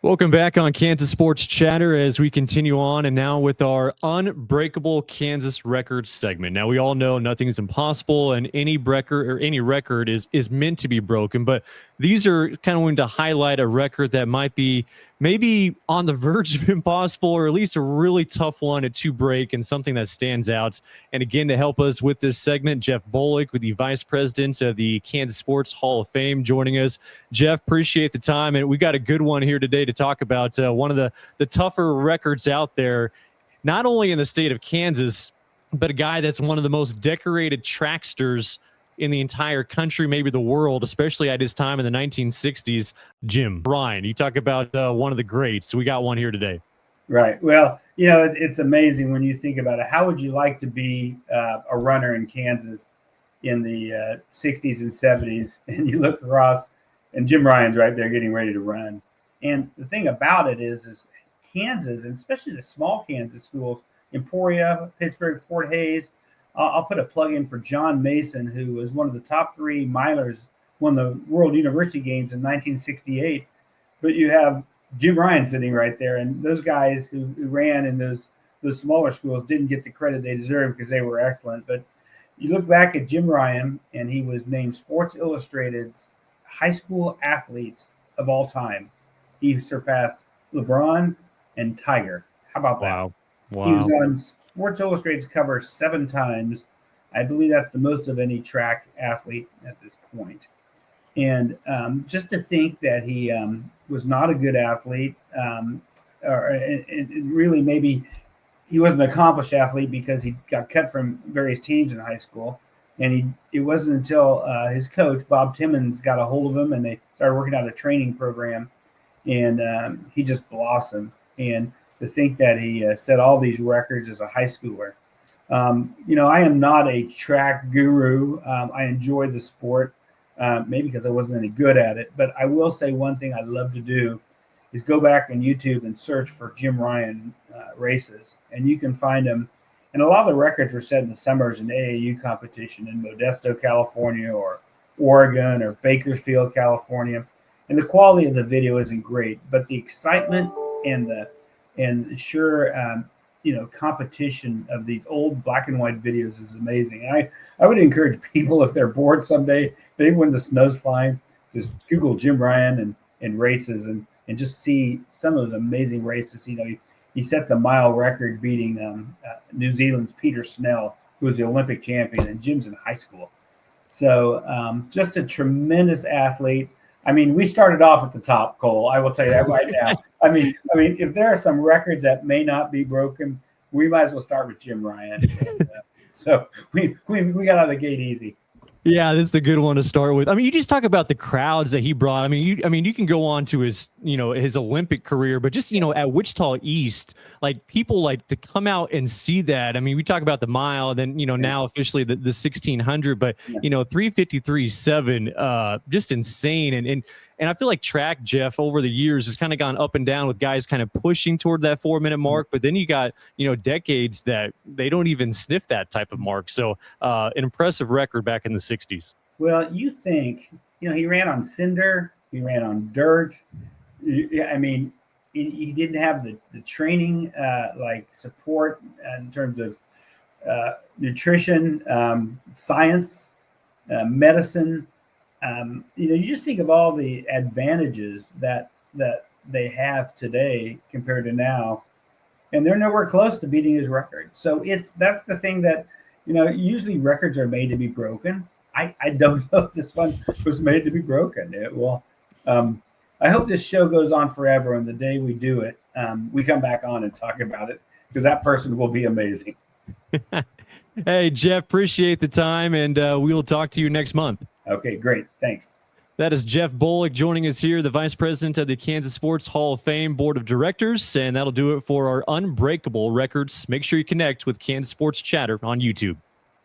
Welcome back on Kansas Sports Chatter as we continue on, and now with our Unbreakable Kansas Records segment. Now, we all know nothing's impossible, and any record is meant to be broken. But these are kind of going to highlight a record that might be maybe on the verge of impossible, or at least a really tough one to break, and something that stands out. And again, to help us with this segment, Jeff Bollig, with the Vice President of the Kansas Sports Hall of Fame, joining us. Jeff, appreciate the time, and we got a good one here today to talk about one of the tougher records out there, not only in the state of Kansas, but a guy that's one of the most decorated tracksters in the entire country, maybe the world, especially at his time in the 1960s, Jim Ryun. You talk about one of the greats. So we got one here today. Right. Well, it's amazing when you think about it. How would you like to be a runner in Kansas in the 60s and 70s? And you look across, and Jim Ryun's right there getting ready to run. And the thing about it is Kansas, and especially the small Kansas schools, Emporia, Pittsburgh, Fort Hays. I'll put a plug in for John Mason, who was one of the top three milers, won the World University Games in 1968. But you have Jim Ryun sitting right there, and those guys who ran in those smaller schools didn't get the credit they deserved because they were excellent. But you look back at Jim Ryun, and he was named Sports Illustrated's high school athletes of all time. He surpassed LeBron and Tiger. How about that? Wow. He was on Sports Illustrated's cover 7 times. I believe that's the most of any track athlete at this point. And just to think that he was not a good athlete, and really maybe he was an accomplished athlete because he got cut from various teams in high school. And it wasn't until his coach, Bob Timmons, got a hold of him, and they started working out a training program. And he just blossomed. And to think that he set all these records as a high schooler. I am not a track guru. I enjoy the sport, maybe because I wasn't any good at it. But I will say one thing I love to do is go back on YouTube and search for Jim Ryun races. And you can find them. And a lot of the records were set in the summers in AAU competition in Modesto, California, or Oregon, or Bakersfield, California. And the quality of the video isn't great, but the excitement and the competition of these old black and white videos is amazing. I would encourage people, if they're bored someday, maybe when the snow's flying, just Google Jim Ryun and races and just see some of the amazing races. He sets a mile record beating New Zealand's Peter Snell, who was the Olympic champion, and Jim's in high school. So just a tremendous athlete. I mean, we started off at the top, Cole. I will tell you that right now. I mean, if there are some records that may not be broken, we might as well start with Jim Ryun. So we got out of the gate easy. Yeah, that's a good one to start with. I mean, you just talk about the crowds that he brought. I mean, you can go on to his Olympic career, but just, at Wichita East, like, people like to come out and see that. I mean, we talk about the mile, then, now officially the 1600, but, 3:53.7, just insane. And I feel like track, Jeff, over the years has kind of gone up and down with guys kind of pushing toward that 4-minute mark. But then you got, decades that they don't even sniff that type of mark. So an impressive record back in the 60s. Well, you think, he ran on cinder, he ran on dirt. I mean, he didn't have the training, support in terms of nutrition, science, medicine. You just think of all the advantages that they have today compared to now, and they're nowhere close to beating his record. So that's the thing that, usually records are made to be broken. I don't know if this one was made to be broken. I hope this show goes on forever, and the day we do it, we come back on and talk about it, because that person will be amazing. Hey, Jeff, appreciate the time, and we will talk to you next month. Okay, great. Thanks. That is Jeff Bollig joining us here, the Vice President of the Kansas Sports Hall of Fame Board of Directors, and that'll do it for our Unbreakable Records. Make sure you connect with Kansas Sports Chatter on YouTube.